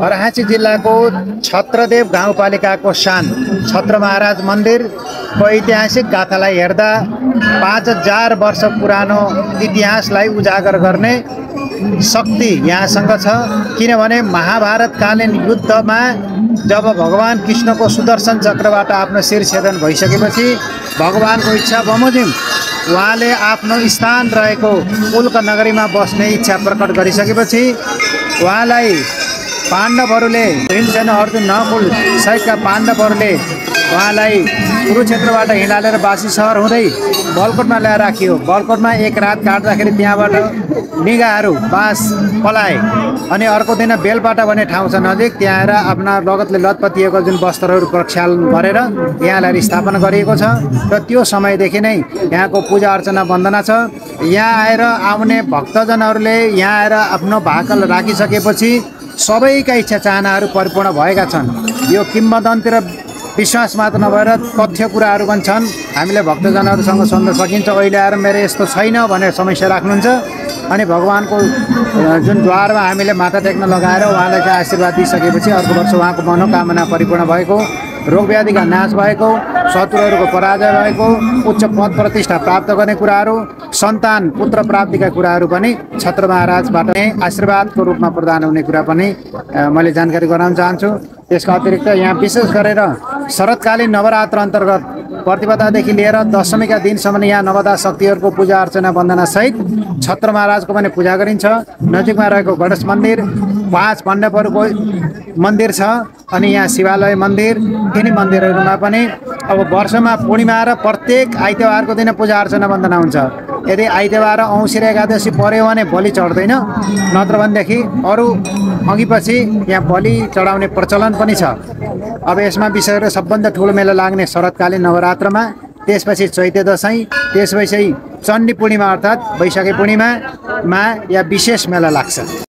अर्हाची जिल्लाको छत्रदेव गाउँपालिकाको शान छत्र महाराज मन्दिरको ऐतिहासिक गाथालाई हेर्दा 5000 वर्ष पुरानो इतिहासलाई उजागर गर्ने शक्ति यहाँसँग छ। किनभने महाभारतकालीन युद्धमा जब भगवान कृष्णको सुदर्शन चक्रबाट आफ्नो शिर छेदन भइसकेपछि भगवानको इच्छा बमोजिम उहाँले आफ्नो स्थान रहेको उल्क नगरीमा बस्ने इच्छा प्रकट गरिसकेपछि उहाँलाई पाण्डवहरूले भीमसेन अर्जुन नकुल सहितका पाण्डवहरूले उहाँलाई कुरुक्षेत्रबाट हिँडालेर बासी सहर हुँदै बलकोटमा ल्याएर राखियो। बलकोटमा एक रात काट्दाखेरि त्यहाँबाट निगाहरू बास पलाए अनि अर्को दिन बेलपाटा भन्ने ठाउँ छ नजिक, त्यहाँ आएर आफ्ना लगतले लतपतिएको जुन वस्त्रहरू प्रक्षालन गरेर यहाँलाई स्थापना गरिएको छ र त्यो समयदेखि नै यहाँको पूजा अर्चना वन्दना छ। यहाँ आएर आउने भक्तजनहरूले यहाँ आएर आफ्नो भाकल राखिसकेपछि सबैका इच्छा चाहनाहरू परिपूर्ण भएका छन्। यो किम्वदन्ती र विश्वास मात्र नभएर तथ्य कुराहरू पनि छन्। हामीले भक्तजनहरूसँग सोध्न सकिन्छ, अहिले आएर मेरो यस्तो छैन भनेर समस्या राख्नुहुन्छ अनि भगवानको जुन द्वारमा हामीले माथा टेक्न लगाएर उहाँलाई चाहिँ आशीर्वाद दिइसकेपछि अर्को वर्ष उहाँको मनोकामना परिपूर्ण भएको, रोग व्याधिका नाश भएको, शत्रुहरूको पराजय भएको, उच्च पद प्रतिष्ठा प्राप्त गर्ने कुराहरू, सन्तान पुत्र प्राप्तिका कुराहरू पनि छत्र महाराजबाट नै आशीर्वादको रूपमा प्रदान हुने कुरा पनि मैले जानकारी गराउन चाहन्छु। त्यसका अतिरिक्त यहाँ विशेष गरेर शरतकालीन नवरात्र अन्तर्गत प्रतिपदादेखि लिएर दशमीका दिनसम्म यहाँ नवदा शक्तिहरूको पूजा अर्चना वन्दना सहित छत्र महाराजको पनि पूजा गरिन्छ। नजिकमा रहेको गणेश मन्दिर, 5 पाण्डवहरूको मन्दिर छ अनि यहाँ शिवालय मन्दिर, यिनी मन्दिरहरूमा पनि अब वर्षमा पूर्णिमा र प्रत्येक आइतबारको दिन पूजा अर्चना वन्दना हुन्छ। यदि आइतबार औँसी र एकादशी पर्यो भने बलि चढ्दैन, नत्र भनेदेखि अरू अघिपछि यहाँ बलि चढाउने प्रचलन पनि छ। अब यसमा विशेष गरेर सबभन्दा ठुलो मेला लाग्ने शरतकालीन नवरात्रमा, त्यसपछि चैते दशैँ, त्यसपछि चण्डी पूर्णिमा अर्थात् वैशाखी पूर्णिमामा यहाँ विशेष मेला लाग्छ।